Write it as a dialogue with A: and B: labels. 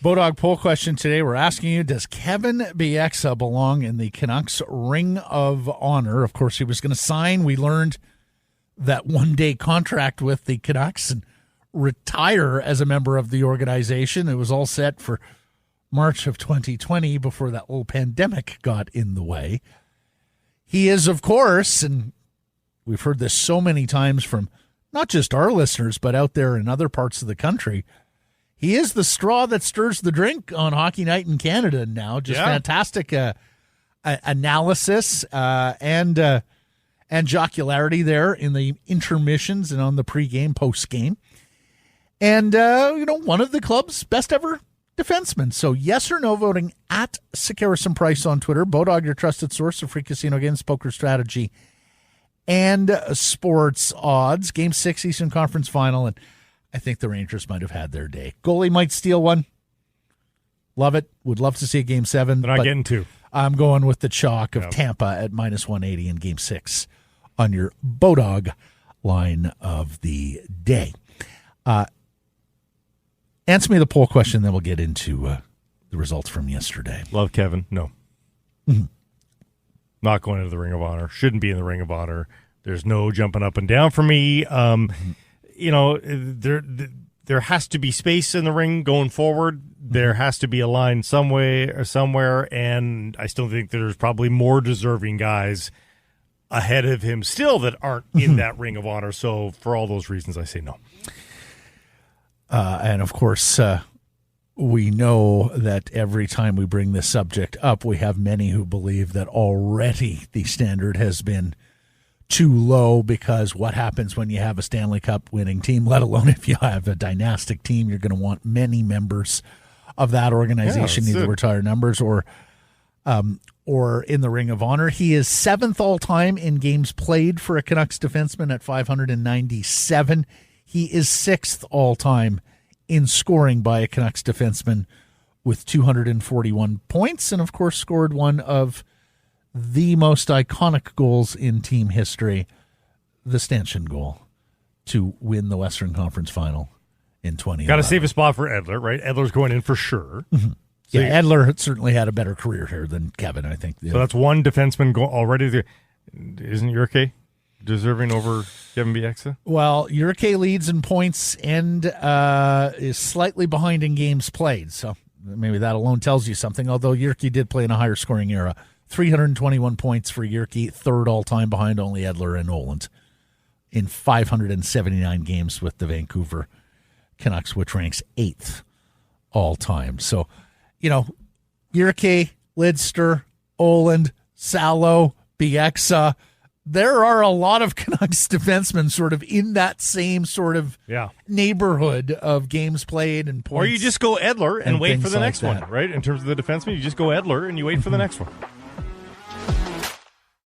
A: Bodog poll question today. We're asking you, does Kevin Bieksa belong in the Canucks Ring of Honour? Of course, he was going to sign. We learned that one-day contract with the Canucks and retire as a member of the organization. It was all set for March of 2020 before that little pandemic got in the way. He is, of course, and we've heard this so many times from not just our listeners, but out there in other parts of the country, he is the straw that stirs the drink on Hockey Night in Canada now. Just fantastic analysis and jocularity there in the intermissions and on the pregame, postgame. And, one of the club's best ever defensemen. So yes or no voting at Sekeres and Price on Twitter. Bodog, your trusted source of free casino games, poker strategy, and sports odds. Game 6 Eastern Conference Final, and I think the Rangers might have had their day. Goalie might steal one. Love it. Would love to see a Game 7.
B: They're not getting two. I'm
A: going with the chalk of Tampa at minus 180 in Game 6 on your Bodog line of the day. Answer me the poll question, then we'll get into the results from yesterday.
B: Love Kevin. No. Mm-hmm. Not going into the Ring of Honor. Shouldn't be in the Ring of Honor. There's no jumping up and down for me. There has to be space in the ring going forward. There has to be a line some way or somewhere, and I still think there's probably more deserving guys ahead of him still that aren't in that Ring of Honor. So for all those reasons, I say no.
A: And of course, we know that every time we bring this subject up, we have many who believe that already the standard has been too low, because what happens when you have a Stanley Cup winning team, let alone if you have a dynastic team, you're going to want many members of that organization, either retire numbers or in the Ring of Honor. He is 7th all-time in games played for a Canucks defenseman at 597. He is 6th all-time in scoring by a Canucks defenseman with 241 points, and of course scored one of the most iconic goals in team history, the stanchion goal to win the Western Conference Final in 2011.
B: Got to save a spot for Edler, right? Edler's going in for sure.
A: Mm-hmm. So Edler certainly had a better career here than Kevin, I think.
B: So that's one defenseman already there. Isn't Jurke deserving over Kevin Bieksa?
A: Well, Jurke leads in points and is slightly behind in games played. So maybe that alone tells you something, although Jurke did play in a higher scoring era. 321 points for Jurke, 3rd all-time behind only Edler and Oland in 579 games with the Vancouver Canucks, which ranks 8th all-time. So, Jurke, Lidster, Oland, Salo, Bieksa, there are a lot of Canucks defensemen sort of in that same sort of neighborhood of games played and points.
B: Or you just go Edler and wait for the next one, right? In terms of the defenseman, you just go Edler and you wait for the next one.